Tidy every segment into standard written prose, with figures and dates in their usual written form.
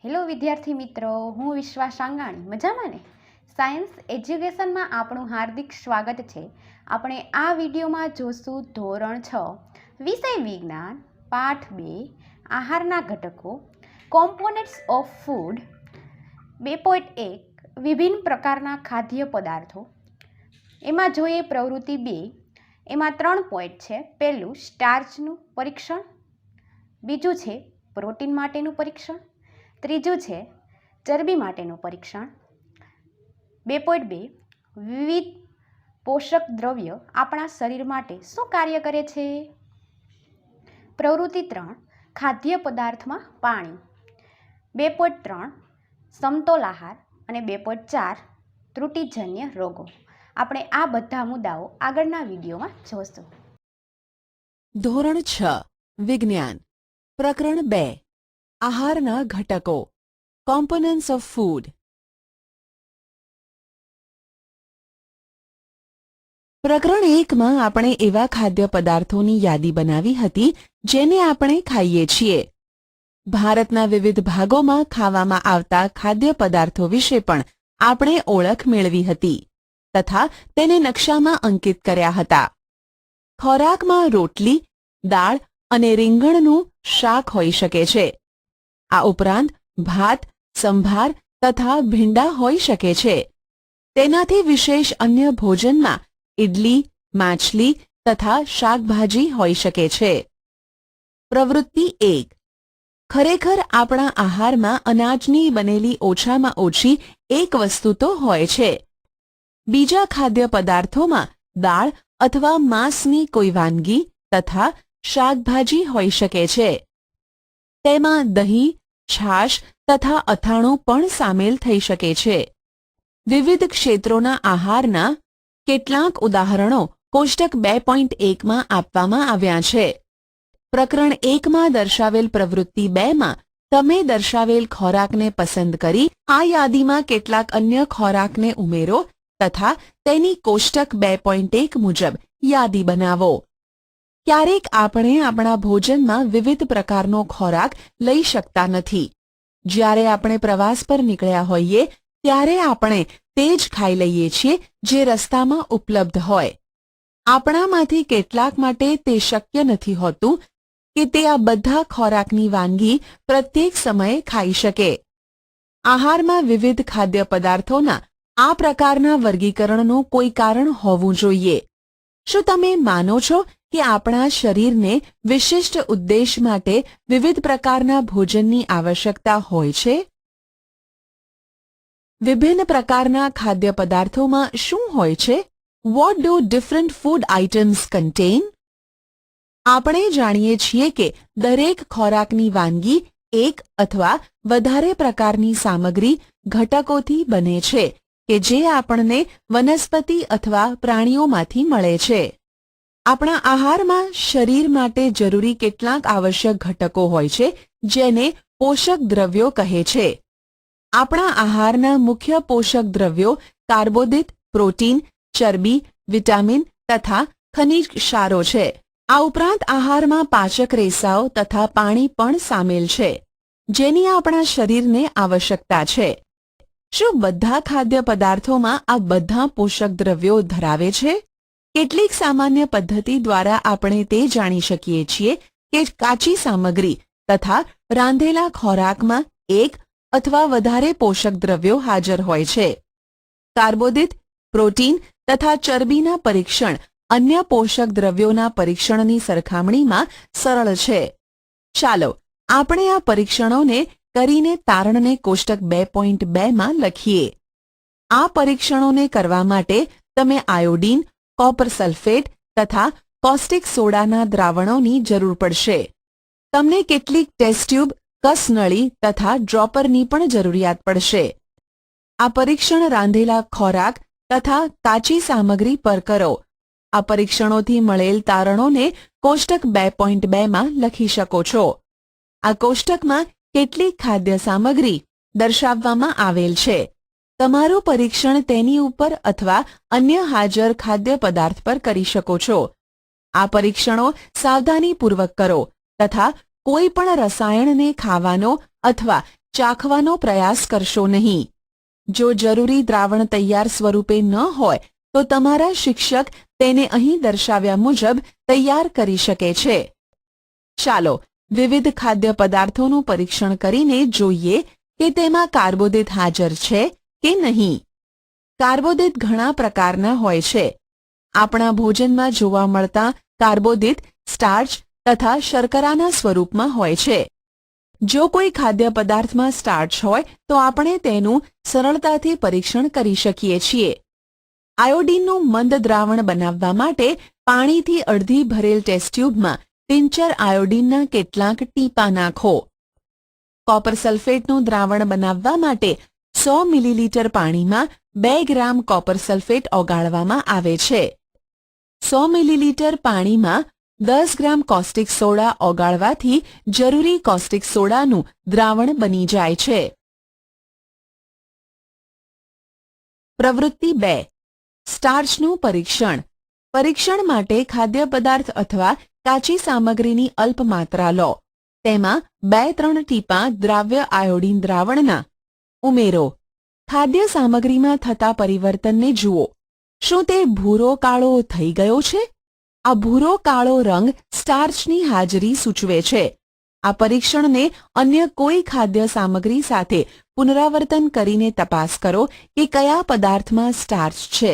Hello વિદ્યાર્થી મિત્રો, હું વિશ્વા સાંગાણી. મજામાં ને? સાયન્સ એજ્યુકેશનમાં આપણું હાર્દિક સ્વાગત છે. આપણે આ વિડીયોમાં જોશું ધોરણ 6 વિષય વિજ્ઞાન પાઠ 2 આહારના ઘટકો કોમ્પોનેન્ટ્સ ઓફ ફૂડ 2.1 વિભિન્ન પ્રકારના ખાદ્ય પદાર્થો. એમાં જોઈએ પ્રવૃત્તિ 2. એમાં 3 પોઈન્ટ છે. પહેલું સ્ટાર્ચનું પરીક્ષણ, બીજું છે પ્રોટીન માટેનું પરીક્ષણ, ત્રીજું છે ચરબી માટેનું પરીક્ષણ. 2.2 વિવિધ પોષક દ્રવ્ય આપણા શરીર માટે શું કાર્ય કરે છે? પ્રવૃત્તિ 3 ખાદ્ય પદાર્થમાં પાણી, 2.3 સમતોલ આહાર અને 2.4 ત્રુટિજન્ય રોગો. આપણે આ બધા મુદ્દાઓ આગળના વિડીયોમાં જોશું. ધોરણ 6 વિજ્ઞાન પ્રકરણ 2 આહારના ઘટકો કોમ્પોનન્ટ્સ ઓફ ફૂડ. પ્રકરણ 1માં આપણે એવા ખાદ્ય પદાર્થોની યાદી બનાવી હતી જેને આપણે ખાઈએ છીએ. ભારતના વિવિધ ભાગોમાં ખાવામાં આવતા ખાદ્ય પદાર્થો વિશે પણ આપણે ઓળખ મેળવી હતી તથા તેને નકશામાં અંકિત કર્યા હતા. ખોરાકમાં રોટલી, દાળ અને રીંગણનું શાક હોઈ શકે છે. આ ઉપરાંત ભાત, સંભાર તથા ભીંડા હોઈ શકે છે. તેનાથી વિશેષ અન્ય ભોજનમાં ઇડલી, માછલી તથા શાકભાજી હોઈ શકે છે. પ્રવૃત્તિ 1. ખરેખર આપણા આહારમાં અનાજની બનેલી ઓછામાં ઓછી એક વસ્તુ તો હોય છે. બીજા ખાદ્ય પદાર્થોમાં દાળ અથવા માંસની કોઈ વાનગી તથા શાકભાજી હોઈ શકે છે. તેમાં દહીં, છાશ તથા અથાણું પણ સામેલ થઈ શકે છે. વિવિધ ક્ષેત્રોના આહારના કેટલાક ઉદાહરણો કોષ્ટક 2.1માં આપવામાં આવ્યા છે. પ્રકરણ 1માં દર્શાવેલ પ્રવૃત્તિ 2માં તમે દર્શાવેલ ખોરાકને પસંદ કરી આ યાદીમાં કેટલાક અન્ય ખોરાકને ઉમેરો તથા તેની કોષ્ટક 2.1 મુજબ યાદી બનાવો. ક્યારેક આપણે આપણા ભોજનમાં વિવિધ પ્રકારનો ખોરાક લઈ શકતા નથી. જ્યારે આપણે પ્રવાસ પર નીકળ્યા હોઈએ ત્યારે આપણે તે જ ખાઈ લઈએ છીએ જે રસ્તામાં ઉપલબ્ધ હોય. આપણામાંથી કેટલાક માટે તે શક્ય નથી હોતું કે તે આ બધા ખોરાકની વાનગી પ્રત્યેક સમયે ખાઈ શકે. આહારમાં વિવિધ ખાદ્ય પદાર્થોના આ પ્રકારના વર્ગીકરણનું કોઈ કારણ હોવું જોઈએ. શું તમે માનો છો કે આપણા શરીરને વિશિષ્ટ ઉદ્દેશ માટે વિવિધ પ્રકારના ભોજનની આવશ્યકતા હોય છે? વિભિન્ન પ્રકારના ખાદ્ય પદાર્થોમાં શું હોય છે? What do different food items contain? આપણે જાણીએ છીએ કે દરેક ખોરાકની વાનગી એક અથવા વધારે પ્રકારની સામગ્રી ઘટકોથી બને છે કે જે આપણને વનસ્પતિ અથવા પ્રાણીઓમાંથી મળે છે. આપણા આહારમાં શરીર માટે જરૂરી કેટલાક આવશ્યક ઘટકો હોય છે જેને પોષક દ્રવ્યો કહે છે. આપણા આહારના મુખ્ય પોષક દ્રવ્યો કાર્બોદિત, પ્રોટીન, ચરબી, વિટામિન તથા ખનિજ ક્ષારો છે. આ ઉપરાંત આહારમાં પાચક રેસાઓ તથા પાણી પણ સામેલ છે જેની આપણા શરીરને આવશ્યકતા છે. શું બધા ખાદ્ય પદાર્થોમાં આ બધા પોષક દ્રવ્યો ધરાવે છે? કેટલીક સામાન્ય પદ્ધતિ દ્વારા આપણે તે જાણી શકીએ છીએ કે કાચી સામગ્રી તથા રાંધેલા ખોરાકમાં એક અથવા વધારે પોષક દ્રવ્યો હાજર હોય છે. કાર્બોદિત, પ્રોટીન તથા ચરબીના પરીક્ષણ અન્ય પોષક દ્રવ્યોના પરીક્ષણની સરખામણીમાં સરળ છે. ચાલો આપણે આ પરીક્ષણોને કરીને તારણને કોષ્ટક 2.2માં લખીએ. આ પરીક્ષણોને કરવા માટે તમે આયોડીન, કોપર સલ્ફેટ તથા કોસ્ટિક સોડાના દ્રાવણોની જરૂર પડશે. તમને કેટલીક ટેસ્ટ ટ્યુબ, કસનળી તથા ડ્રોપરની પણ જરૂરિયાત પડશે. આ પરીક્ષણ રાંધેલા ખોરાક તથા કાચી સામગ્રી પર કરો. આ પરીક્ષણોથી મળેલ તારણોને કોષ્ટક 2.2માં લખી શકો છો. આ કોષ્ટકમાં કેટલીક ખાદ્ય સામગ્રી દર્શાવવામાં આવેલ છે. તમારું પરીક્ષણ તેની ઉપર અથવા અન્ય હાજર ખાદ્ય પદાર્થ પર કરી શકો છો. આ પરીક્ષણો સાવધાનીપૂર્વક કરો તથા કોઈ પણ રસાયણને ખાવાનો અથવા ચાખવાનો પ્રયાસ કરશો નહીં. જો જરૂરી દ્રાવણ તૈયાર સ્વરૂપે ન હોય તો તમારા શિક્ષક તેને અહીં દર્શાવ્યા મુજબ તૈયાર કરી શકે છે. ચાલો વિવિધ ખાદ્ય પદાર્થોનું પરીક્ષણ કરીને જોઈએ કે તેમાં કાર્બોદિત હાજર છે કે નહીં. કાર્બોદિત ઘણા પ્રકારના હોય છે. આપણા ભોજનમાં જોવા મળતા કાર્બોદિત સ્ટાર્ચ તથા શર્કરાના સ્વરૂપમાં હોય છે. જો કોઈ ખાદ્ય પદાર્થમાં સ્ટાર્ચ હોય તો આપણે તેનું સરળતાથી પરીક્ષણ કરી શકીએ છીએ. આયોડીનનું મંદ દ્રાવણ બનાવવા માટે પાણીથી અડધી ભરેલ ટેસ્ટ ટ્યુબમાં ટિંચર આયોડીનના કેટલાક ટીપા નાખો. કોપર સલ્ફેટનું દ્રાવણ બનાવવા માટે 100 મિલીલીટર પાણીમાં 2 ગ્રામ કોપર સલ્ફેટ ઓગાળવામાં આવે છે. 100 મિલીલીટર પાણીમાં 10 ગ્રામ કોસ્ટિક સોડા ઓગાળવાથી જરૂરી કોસ્ટિક સોડાનું દ્રાવણ બની જાય છે. પ્રવૃત્તિ 2. સ્ટાર્ચનું પરીક્ષણ. પરીક્ષણ માટે ખાદ્ય પદાર્થ અથવા કાચી સામગ્રીની અલ્પ માત્રા લો. તેમાં 2-3 ટીપાં દ્રાવ્ય આયોડીન દ્રાવણના ઉમેરો. ખાદ્ય સામગ્રીમાં થતા પરિવર્તનને જુઓ. શું તે ભૂરો કાળો થઈ ગયો છે? આ ભૂરો કાળો રંગ સ્ટાર્ચની હાજરી સૂચવે છે. આ પરીક્ષણને અન્ય કોઈ ખાદ્ય સામગ્રી સાથે પુનરાવર્તન કરીને તપાસ કરો કે કયા પદાર્થમાં સ્ટાર્ચ છે.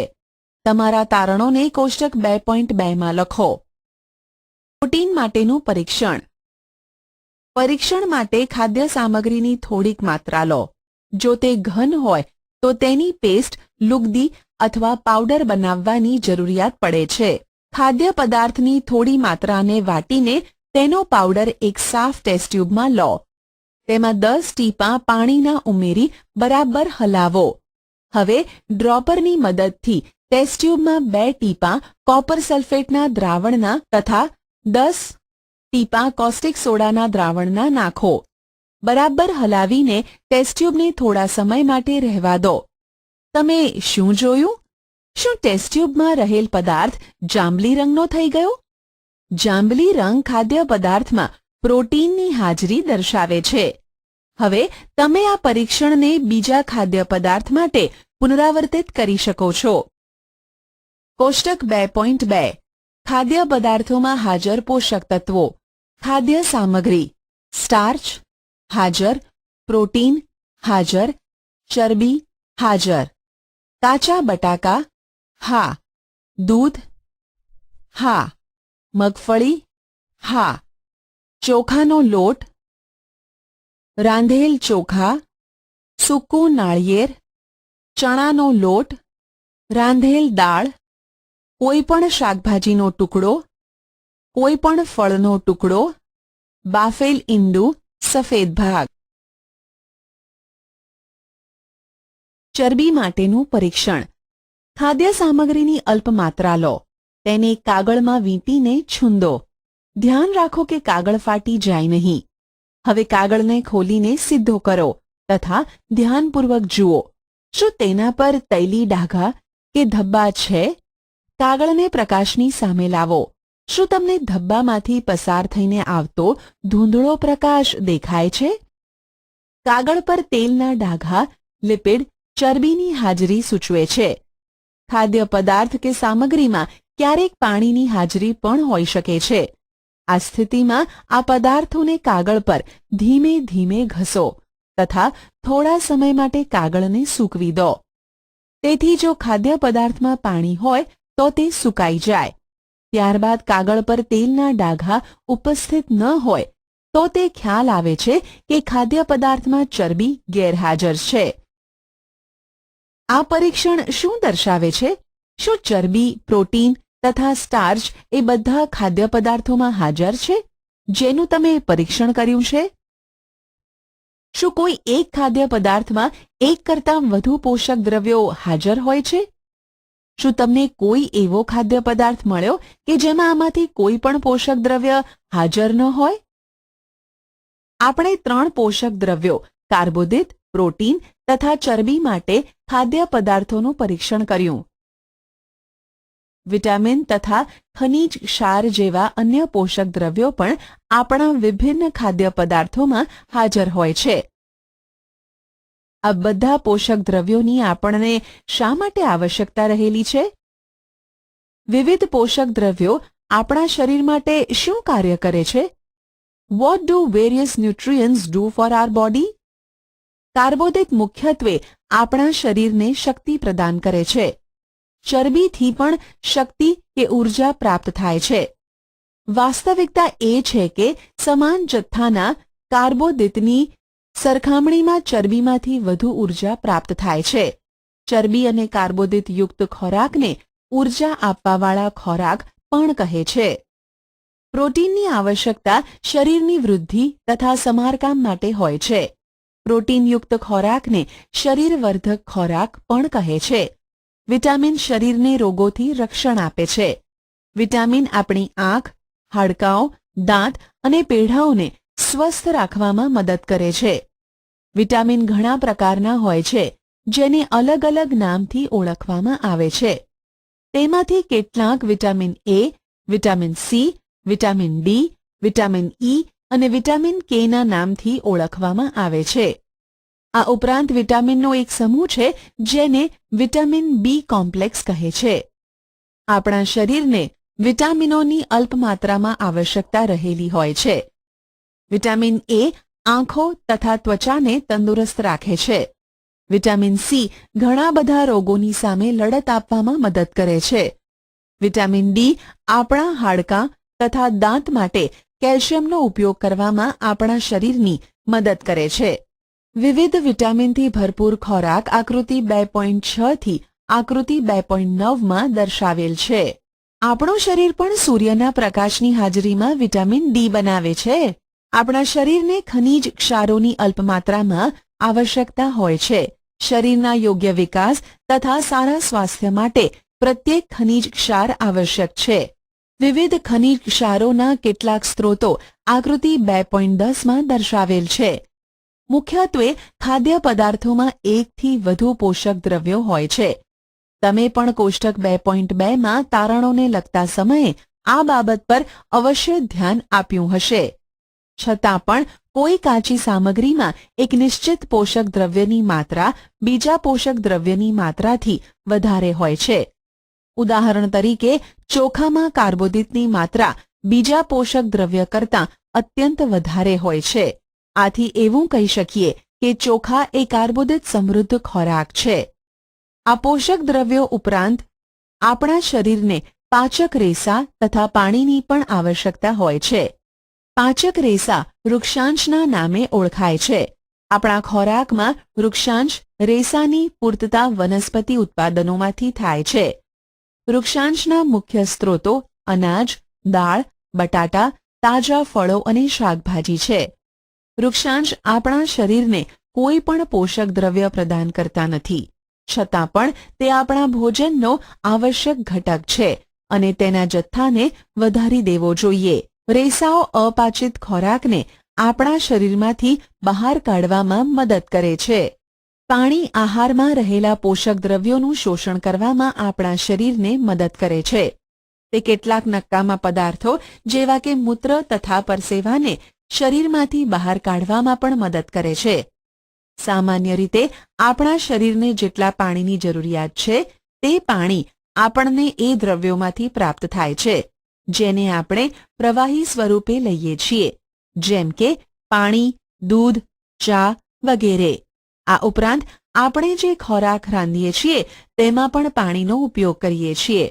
તમારા તારણોને કોષ્ટક 2.2 માં લખો. પ્રોટીન માટેનું પરીક્ષણ. પરીક્ષણ માટે ખાદ્ય સામગ્રીની થોડીક માત્રા લો. જો તે ઘન હોય તો તેની પેસ્ટ, લુગદી અથવા પાવડર બનાવવાની જરૂરિયાત પડે છે. ખાદ્ય પદાર્થની થોડી માત્રાને વાટીને તેનો પાવડર એક સાફ ટેસ્ટ ટ્યુબમાં લો. તેમાં 10 ટીપાં પાણીના ઉમેરી બરાબર હલાવો. હવે ડ્રોપરની મદદથી ટેસ્ટ ટ્યુબમાં 2 ટીપાં કોપર સલ્ફેટના દ્રાવણના તથા 10 ટીપાં કોસ્ટિક સોડાના દ્રાવણના નાખો. બરાબર હલાવીને ટેસ્ટ ટ્યુબને થોડા સમય માટે રહેવા દો. તમે શું જોયું? શું ટેસ્ટ ટ્યુબમાં રહેલ પદાર્થ જાંબલી રંગનો થઈ ગયો? જાંબલી રંગ ખાદ્ય પદાર્થમાં પ્રોટીનની હાજરી દર્શાવે છે. હવે તમે આ પરીક્ષણને બીજા ખાદ્ય પદાર્થ માટે પુનરાવર્તિત કરી શકો છો. કોષ્ટક 2.2. ખાદ્ય પદાર્થોમાં હાજર પોષક તત્વો. ખાદ્ય સામગ્રી. સ્ટાર્ચ હાજર, પ્રોટીન હાજર, ચરબી હાજર. કાચા બટાકા હા, દૂધ હા, મગફળી હા, ચોખાનો લોટ, રાંધેલ ચોખા, સૂકું નાળિયેર, ચણાનો લોટ, રાંધેલ દાળ, કોઈપણ શાકભાજીનો ટુકડો, કોઈપણ ફળનો ટુકડો, બાફેલ ઈંડું, સફેદ ભાગ. ચરબી માટેનું પરીક્ષણ. ખાદ્ય સામગ્રીની અલ્પ માત્રા લો. તેને કાગળમાં વીંટીને છૂંદો. ધ્યાન રાખો કે કાગળ ફાટી જાય નહીં. હવે કાગળને ખોલીને સીધો કરો તથા ધ્યાનપૂર્વક જુઓ. શું તેના પર તૈલી ડાઘા કે ધબ્બા છે? કાગળને પ્રકાશની સામે લાવો. શું તમને ધબ્બામાંથી પસાર થઈને આવતો ધૂંધળો પ્રકાશ દેખાય છે? કાગળ પર તેલના ડાઘા, લિપિડ, ચરબીની હાજરી સૂચવે છે. ખાદ્ય પદાર્થ કે સામગ્રીમાં ક્યારેક પાણીની હાજરી પણ હોઈ શકે છે. આ સ્થિતિમાં આ પદાર્થોને કાગળ પર ધીમે ધીમે ઘસો તથા થોડા સમય માટે કાગળને સૂકવી દો. તેથી જો ખાદ્ય પદાર્થમાં પાણી હોય તો તે સુકાઈ જાય. ત્યારબાદ કાગળ પર તેલના ડાઘા ઉપસ્થિત ન હોય તો તે ખ્યાલ આવે છે કે ખાદ્ય પદાર્થમાં ચરબી ગેરહાજર છે. આ પરીક્ષણ શું દર્શાવે છે? શું ચરબી, પ્રોટીન તથા સ્ટાર્ચ એ બધા ખાદ્ય પદાર્થોમાં હાજર છે જેનું તમે પરીક્ષણ કર્યું છે? શું કોઈ એક ખાદ્ય પદાર્થમાં એક કરતાં વધુ પોષક દ્રવ્યો હાજર હોય છે? શું તમને કોઈ એવો ખાદ્ય પદાર્થ મળ્યો કે જેમાં આમાંથી કોઈ પણ પોષક દ્રવ્ય હાજર ન હોય? આપણે 3 પોષક દ્રવ્યો કાર્બોદિત, પ્રોટીન તથા ચરબી માટે ખાદ્ય પદાર્થોનું પરીક્ષણ કર્યું. વિટામિન તથા ખનિજ ક્ષાર જેવા અન્ય પોષક દ્રવ્યો પણ આપણા વિભિન્ન ખાદ્ય પદાર્થોમાં હાજર હોય છે. આ બધા પોષક દ્રવ્યોની આપણને શા માટે આવશ્યકતા રહેલી છે? વિવિધ પોષક દ્રવ્યો આપણા શરીર માટે શું કાર્ય કરે છે? What do various nutrients do for our body? કાર્બોદિત મુખ્યત્વે આપણા શરીરને શક્તિ પ્રદાન કરે છે. ચરબીથી પણ શક્તિ કે ઊર્જા પ્રાપ્ત થાય છે. વાસ્તવિકતા એ છે કે સમાન જથ્થાના કાર્બોદિતની સરખામણીમાં ચરબીમાંથી વધુ ઊર્જા પ્રાપ્ત થાય છે. ચરબી અને કાર્બોદિત યુક્ત ખોરાકને ઊર્જા આપવાવાળા ખોરાક પણ કહે છે. પ્રોટીનની આવશ્યકતા શરીરની વૃદ્ધિ તથા સમારકામ માટે હોય છે. પ્રોટીનયુક્ત ખોરાકને શરીરવર્ધક ખોરાક પણ કહે છે. વિટામિન શરીરને રોગોથી રક્ષણ આપે છે. વિટામિન આપણી આંખ, હાડકાં, દાંત અને પેઢાઓને સ્વસ્થ રાખવામાં મદદ કરે છે. વિટામિન ઘણા પ્રકારના હોય છે, જેને અલગ અલગ નામથી ઓળખવામાં આવે છે. તેમાંથી કેટલાક vitamin A, vitamin C, vitamin D, vitamin E અને વિટામિન કેના નામથી ઓળખવામાં આવે છે. આ ઉપરાંત વિટામિનનો એક સમૂહ છે જેને વિટામિન બી કોમ્પ્લેક્સ કહે છે. આપણા શરીરને વિટામિનોની અલ્પ માત્રામાં આવશ્યકતા રહેલી હોય છે. વિટામિન એ આંખો તથા ત્વચાને તંદુરસ્ત રાખે છે. વિટામિન સી ઘણા બધા રોગોની સામે લડત આપવામાં મદદ કરે છે. વિટામિન ડી આપણા હાડકાં તથા દાંત માટે કેલ્શિયમનો ઉપયોગ કરવામાં આપણા શરીરની મદદ કરે છે. વિવિધ વિટામિનથી ભરપૂર ખોરાક આકૃતિ 2.6 થી આકૃતિ 2.9 દર્શાવેલ છે. આપણું શરીર પણ સૂર્યના પ્રકાશની હાજરીમાં વિટામિન ડી બનાવે છે. આપણા શરીરને ખનિજ ક્ષારોની અલ્પ માત્રામાં આવશ્યકતા હોય છે. શરીરના યોગ્ય વિકાસ તથા સારા સ્વાસ્થ્ય માટે પ્રત્યેક ખનિજ ક્ષાર આવશ્યક છે. વિવિધ ખનિજ ક્ષારોના કેટલાક સ્ત્રોતો આકૃતિ 2.10 દર્શાવેલ છે. મુખ્યત્વે ખાદ્ય પદાર્થોમાં 1 થી વધુ પોષક દ્રવ્યો હોય છે. તમે પણ કોષ્ટક 2.2 તારણોને લગતા સમયે આ બાબત પર અવશ્ય ધ્યાન આપ્યું હશે. છતાં પણ કોઈ કાચી સામગ્રીમાં એક નિશ્ચિત પોષક દ્રવ્યની માત્રા બીજા પોષક દ્રવ્યની માત્રાથી વધારે હોય છે. ઉદાહરણ તરીકે ચોખામાં કાર્બોદિતની માત્રા બીજા પોષક દ્રવ્ય કરતાં અત્યંત વધારે હોય છે. આથી એવું કહી શકીએ કે ચોખા એ કાર્બોદિત સમૃદ્ધ ખોરાક છે. આ પોષક દ્રવ્યો ઉપરાંત આપણા શરીરને પાચક રેસા તથા પાણીની પણ આવશ્યકતા હોય છે. પાચક રેસા વૃક્ષાંશના નામે ઓળખાય છે. આપણા ખોરાકમાં વૃક્ષાંશ રેસાની પૂર્તતા વનસ્પતિ ઉત્પાદનોમાંથી થાય છે. વૃક્ષાંશના મુખ્ય સ્ત્રોતો અનાજ, દાળ, બટાટા, તાજા ફળો અને શાકભાજી છે. વૃક્ષાંશ આપણા શરીરને કોઈ પણ પોષક દ્રવ્ય પ્રદાન કરતા નથી. છતાં પણ તે આપણા ભોજનનો આવશ્યક ઘટક છે અને તેના જથ્થાને વધારી દેવો જોઈએ. રેસાઓ અપાચિત ખોરાકને આપણા શરીરમાંથી બહાર કાઢવામાં મદદ કરે છે. પાણી આહારમાં રહેલા પોષક દ્રવ્યોનું શોષણ કરવામાં આપણા શરીરને મદદ કરે છે. તે કેટલાક નકામા પદાર્થો જેવા કે મૂત્ર તથા પરસેવાને શરીરમાંથી બહાર કાઢવામાં પણ મદદ કરે છે. સામાન્ય રીતે આપણા શરીરને જેટલા પાણીની જરૂરિયાત છે તે પાણી આપણને એ દ્રવ્યોમાંથી પ્રાપ્ત થાય છે જેને આપણે પ્રવાહી સ્વરૂપે લઈએ છીએ, જેમ કે પાણી, દૂધ, ચા વગેરે. આ ઉપરાંત આપણે જે ખોરાક રાંધીએ છીએ તેમાં પણ પાણીનો ઉપયોગ કરીએ છીએ.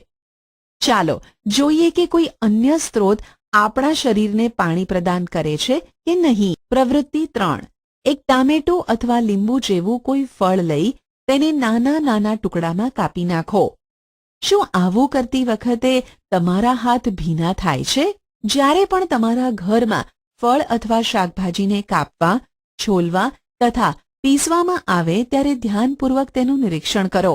ચાલો જોઈએ કે કોઈ અન્ય સ્ત્રોત આપણા શરીરને પાણી પ્રદાન કરે છે કે નહીં. પ્રવૃત્તિ 3. એક ટામેટું અથવા લીંબુ જેવું કોઈ ફળ લઈ તેને નાના નાના ટુકડામાં કાપી નાખો. શું આવું કરતી વખતે તમારા હાથ ભીના થાય છે? જ્યારે પણ તમારા ઘરમાં ફળ અથવા શાકભાજીને કાપવા, છોલવા તથા પીસવામાં આવે ત્યારે ધ્યાનપૂર્વક તેનું નિરીક્ષણ કરો.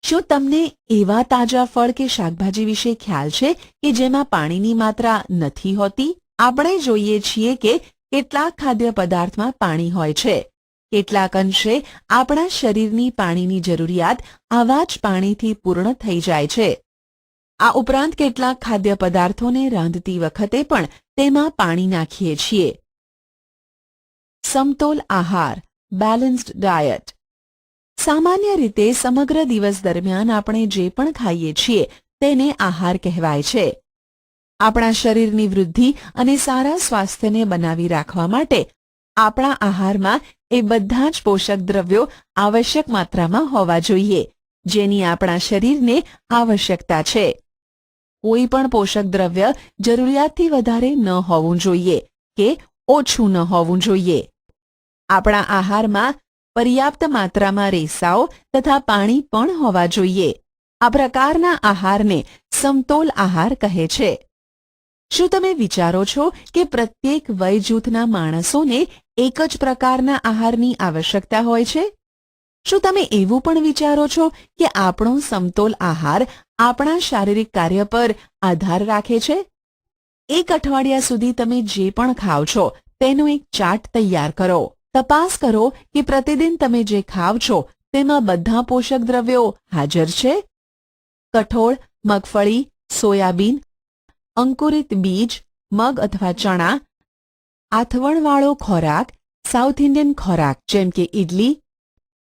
શું તમને એવા તાજા ફળ કે શાકભાજી વિશે ખ્યાલ છે કે જેમાં પાણીની માત્રા નથી હોતી? આપણે જોઈએ છીએ કે કેટલાક ખાદ્ય પદાર્થમાં પાણી હોય છે. કેટલાક અંશે આપણા શરીરની પાણીની જરૂરિયાત આવા જ પાણીથી પૂર્ણ થઈ જાય છે. આ ઉપરાંત કેટલાક ખાદ્ય પદાર્થોને રાંધતી વખતે પણ તેમાં પાણી નાખીએ છીએ. સમતોલ આહાર, બેલેન્સ્ડ ડાયટ. સામાન્ય રીતે સમગ્ર દિવસ દરમિયાન આપણે જે પણ ખાઈએ છીએ તેને આહાર કહેવાય છે. આપણા શરીરની વૃદ્ધિ અને સારા સ્વાસ્થ્યને બનાવી રાખવા માટે આપણા આહારમાં એ બધા જ પોષક દ્રવ્યો આવશ્યક માત્રામાં હોવા જોઈએ, જેની આપણા શરીરને આવશ્યકતા છે. કોઈ પણ પોષક દ્રવ્ય જરૂરિયાતથી વધારે ન હોવું જોઈએ કે ઓછું ન હોવું જોઈએ. આપણા આહારમાં પર્યાપ્ત માત્રામાં રેસાઓ તથા પાણી પણ હોવા જોઈએ. આ પ્રકારના આહારને સમતોલ આહાર કહે છે. શું તમે વિચારો છો કે પ્રત્યેક વય જૂથના માણસોને એક જ પ્રકારના આહારની આવશ્યકતા હોય છે? શું તમે એવું પણ વિચારો છો કે આપણો સમતોલ આહાર આપણા શારીરિક કાર્ય પર આધાર રાખે છે? એક અઠવાડિયા સુધી તમે જે પણ ખાઓ છો તેનો એક ચાર્ટ તૈયાર કરો. તપાસ કરો કે પ્રતિદિન તમે જે ખાવ છો તેમાં બધા પોષક દ્રવ્યો હાજર છે. કઠોળ, મગફળી, સોયાબીન, અંકુરિત બીજ, મગ અથવા ચણા, આથવણવાળો ખોરાક, સાઉથ ઇન્ડિયન ખોરાક જેમ કે ઇડલી,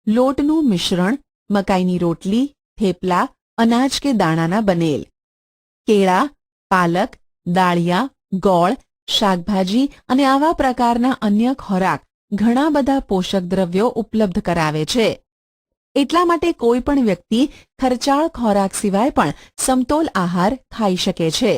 લોટનું મિશ્રણ, મકાઈની રોટલી, થેપલા, અનાજ કે દાણાના બનેલ, કેળા, પાલક, દાળિયા, ગોળ, શાકભાજી અને આવા પ્રકારના અન્ય ખોરાક ઘણા બધા પોષક દ્રવ્યો ઉપલબ્ધ કરાવે છે. એટલા માટે કોઈ પણ વ્યક્તિ ખર્ચાળ ખોરાક સિવાય પણ સમતોલ આહાર ખાઈ શકે છે.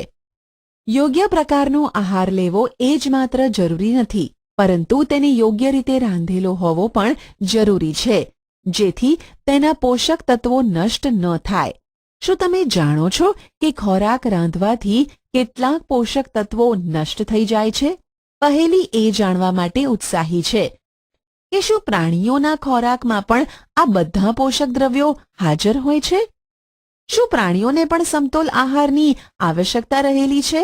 યોગ્ય પ્રકારનો આહાર લેવો એ જ માત્ર જરૂરી નથી, પરંતુ તેને યોગ્ય રીતે રાંધેલો હોવો પણ જરૂરી છે, જેથી તેના પોષક તત્વો નષ્ટ ન થાય. શું તમે જાણો છો કે ખોરાક રાંધવાથી કેટલાક પોષક તત્વો નષ્ટ થઈ જાય છે? પહેલી એ જાણવા માટે ઉત્સાહી છે કે શું પ્રાણીઓના ખોરાકમાં પણ આ બધા પોષક દ્રવ્યો હાજર હોય છે? શું પ્રાણીઓને પણ સમતોલ આહારની આવશ્યકતા રહેલી છે?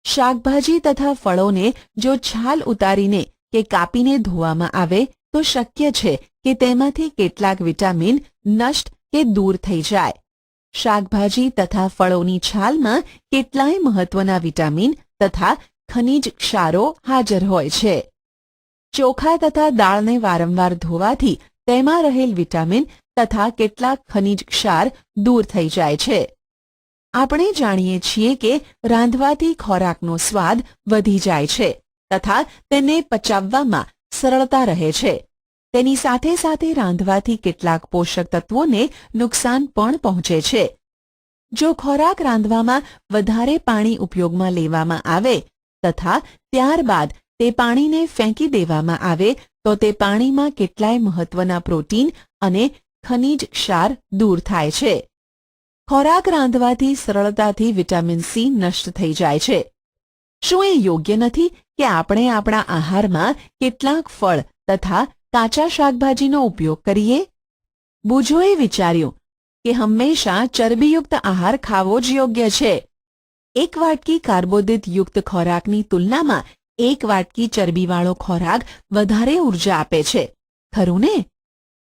શાકભાજી તથા ફળોને જો છાલ ઉતારીને કે કાપીને ધોવામાં આવે તો શક્ય છે કે તેમાંથી કેટલાક વિટામિન નષ્ટ કે દૂર થઈ જાય. શાકભાજી તથા ફળોની છાલમાં કેટલાય મહત્વના વિટામિન તથા ખનિજ ક્ષારો હાજર હોય છે. ચોખા તથા દાળને વારંવાર ધોવાથી તેમાં રહેલ વિટામિન તથા કેટલાક ખનિજ ક્ષાર દૂર થઈ જાય છે. આપણે જાણીએ છીએ કે રાંધવાથી ખોરાકનો સ્વાદ વધી જાય છે તથા તેને પચાવવામાં સરળતા રહે છે. તેની સાથે સાથે રાંધવાથી કેટલાક પોષક તત્વોને નુકસાન પણ પહોંચે છે. જો ખોરાક રાંધવામાં વધારે પાણી ઉપયોગમાં લેવામાં આવે તથા ત્યારબાદ તે પાણીને ફેંકી દેવામાં આવે તો તે પાણીમાં કેટલાય મહત્વના પ્રોટીન અને ખનિજ ક્ષાર દૂર થાય છે. ખોરાક રાંધવાથી સરળતાથી વિટામિન સી નષ્ટ થઈ જાય છે. શું એ યોગ્ય નથી કે આપણે આપણા આહારમાં કેટલાક ફળ તથા કાચા શાકભાજીનો ઉપયોગ કરીએ? બુજોએ વિચાર્યું કે હંમેશા ચરબીયુક્ત આહાર ખાવો જ યોગ્ય છે. એક વાટકી કાર્બોદિત યુક્ત ખોરાકની તુલનામાં એક વાટકી ચરબીવાળો ખોરાક વધારે ઉર્જા આપે છે, ખરું ને?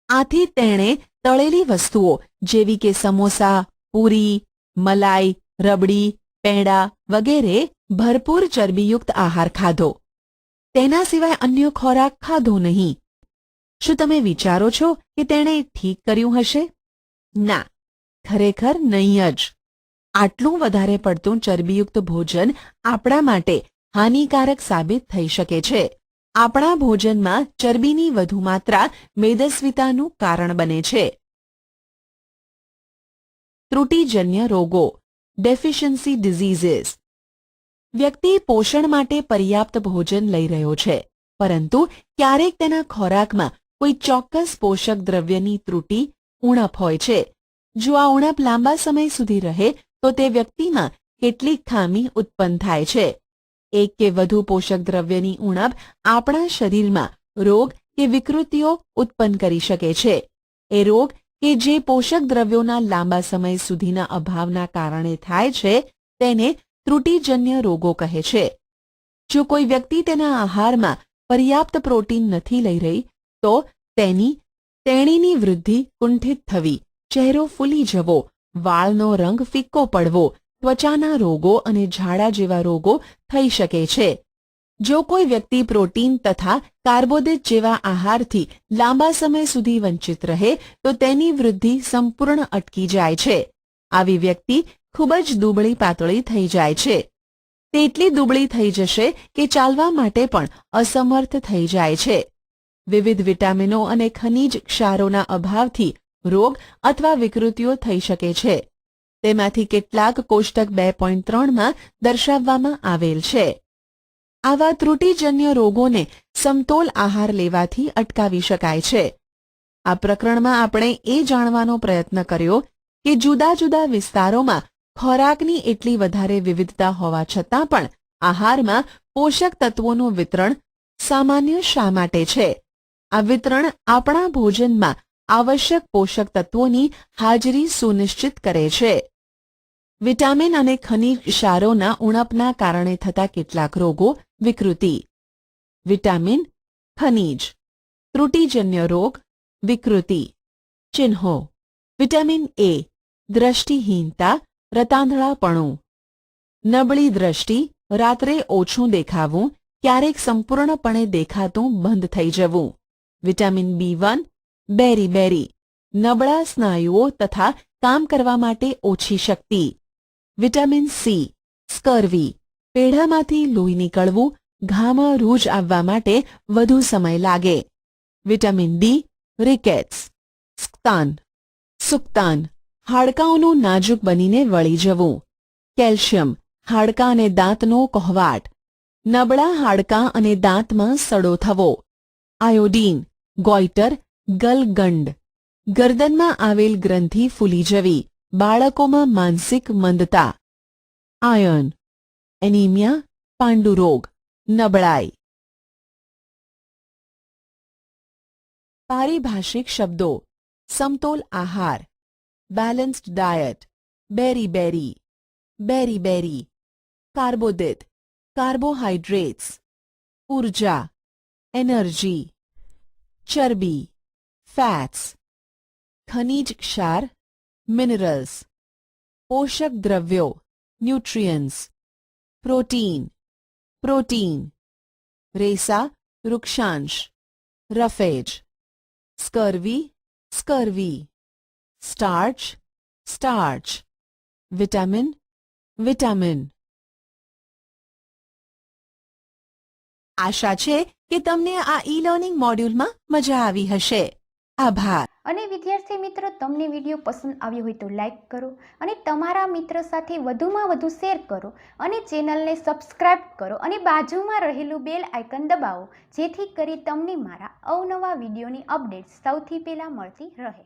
આથી તેણે તળેલી વસ્તુઓ જેવી કે સમોસા, પૂરી, મલાઈ, રબડી, પેંડા વગેરે ભરપૂર ચરબીયુક્ત આહાર ખાધો. તેના સિવાય અન્ય ખોરાક ખાધો નહીં. શું તમે વિચારો છો કે તેણે ઠીક કર્યું હશે? ના, ખરેખર નહીં જ. આટલું વધારે પડતું ચરબીયુક્ત ભોજન આપણા માટે હાનિકારક સાબિત થઈ શકે છે. આપણા ભોજનમાં ચરબીની વધુ માત્રા મેદસ્વીતાનું કારણ બને છે. ત્રુટિજન્ય રોગો, ડેફિશિયન્સી ડિઝીઝીસ. વ્યક્તિ પોષણ માટે પર્યાપ્ત ભોજન લઈ રહ્યો છે, પરંતુ ક્યારેક તેના ખોરાકમાં કોઈ ચોક્કસ પોષક દ્રવ્યની ત્રુટિ, ઉણપ હોય છે. જો આ ઉણપ લાંબા સમય સુધી રહે તો તે વ્યક્તિમાં કેટલીક ખામી ઉત્પન્ન થાય છે. એક કે વધુ પોષક દ્રવ્યની ઉણપ આપણા શરીરમાં રોગ કે વિકૃતિઓ ઉત્પન્ન કરી શકે છે. એ રોગ કે જે પોષક દ્રવ્યોના લાંબા સમય સુધીના અભાવના કારણે થાય છે તેને ત્રુટિજન્ય રોગો કહે છે. જો કોઈ વ્યક્તિ તેના આહારમાં પર્યાપ્ત પ્રોટીન નથી લઈ રહી તો તેણીની વૃદ્ધિ કુંઠિત થવી, ચહેરો ફૂલી જવો, વાળનો રંગ ફિક્કો પડવો, ત્વચાના રોગો અને ઝાડા જેવા રોગો થઈ શકે છે. જો કોઈ વ્યક્તિ પ્રોટીન તથા કાર્બોદિત જેવા આહારથી લાંબા સમય સુધી વંચિત રહે તો તેની વૃદ્ધિ સંપૂર્ણ અટકી જાય છે. આવી વ્યક્તિ ખૂબ જ દુબળી પાતળી થઈ જાય છે. તે એટલી દુબળી થઈ જશે કે ચાલવા માટે પણ અસમર્થ થઈ જાય છે. વિવિધ વિટામિનો અને ખનિજ ક્ષારોના અભાવથી રોગ અથવા વિકૃતિઓ થઈ શકે છે. તેમાંથી કેટલાક કોષ્ટક 2.3માં દર્શાવવામાં આવેલ છે. આવા ત્રુટિજન્ય રોગોને સમતોલ આહાર લેવાથી અટકાવી શકાય છે. આ પ્રકરણમાં આપણે એ જાણવાનો પ્રયત્ન કર્યો કે જુદા જુદા વિસ્તારોમાં ખોરાકની એટલી વધારે વિવિધતા હોવા છતાં પણ આહારમાં પોષક તત્વોનું વિતરણ સામાન્ય શા માટે છે? આ વિતરણ આપણા ભોજનમાં આવશ્યક પોષક તત્વોની હાજરી સુનિશ્ચિત કરે છે. વિટામિન અને ખનિજ ક્ષારોના ઉણપના કારણે થતા કેટલાક રોગો વિકૃતિ. વિટામિન, ખનિજ, ત્રુટિજન્ય રોગ, વિકૃતિ. ચિહ્નો: વિટામિન એ, દ્રષ્ટિહીનતા, રતાંધળાપણું. નબળી દ્રષ્ટિ, રાત્રે ઓછું દેખાવું, ક્યારેક સંપૂર્ણપણે દેખાતું બંધ થઈ જવું. વિટામિન B1, બેરી, નબળા સ્નાયુઓ તથા કામ કરવા માટે ઓછી શક્તિ. વિટામિન સી, સ્કર્વી, પેઢામાંથી લોહી નીકળવું, ઘામાં રૂજ આવવા માટે વધુ સમય લાગે. વિટામિન ડી, રિકેટ્સ, સુક્તાન, હાડકાંઓનું નાજુક બનીને વળી જવું. કેલ્શિયમ, હાડકાં અને દાંતનો કહેવાટ, નબળા હાડકાં અને દાંતમાં સડો થવો. આયોડીન, ગોઈટર, ગલગંડ, ગરદનમાં આવેલ ગ્રંથિ ફૂલી જવી, બાળકોમાં માનસિક મંદતા. આયર્ન, એનિમિયા, પાંડુરોગ, નબળાઈ. પારિભાષિક શબ્દો: સમતોલ આહાર, બેલેન્સ્ડ ડાયટ, બેરી, કાર્બોદિત, કાર્બોહાઈડ્રેટ્સ, ઉર્જા, એનર્જી, ચરબી, ફેટ્સ, ખનિજ ક્ષાર, મિનરલ્સ, પોષક દ્રવ્યો, ન્યુટ્રિયન્ટ્સ, પ્રોટીન, રેસા, વૃક્ષાંશ, રફેજ, સ્કર્વી, સ્ટાર્ચ, વિટામિન. આશા છે કે તમને આ ઈ લર્નિંગ મોડ્યુલમાં મજા આવી હશે. આભાર. અને વિદ્યાર્થી મિત્રો, તમને વિડીયો પસંદ આવ્યો હોય તો લાઈક કરો અને તમારા મિત્ર સાથે વધુમાં વધુ શેર કરો અને ચેનલને સબસ્ક્રાઇબ કરો અને બાજુમાં રહેલું બેલ આઇકન દબાવો, જેથી કરી તમને મારા અવનવા વિડીયોની અપડેટ સૌથી પહેલા મળતી રહે.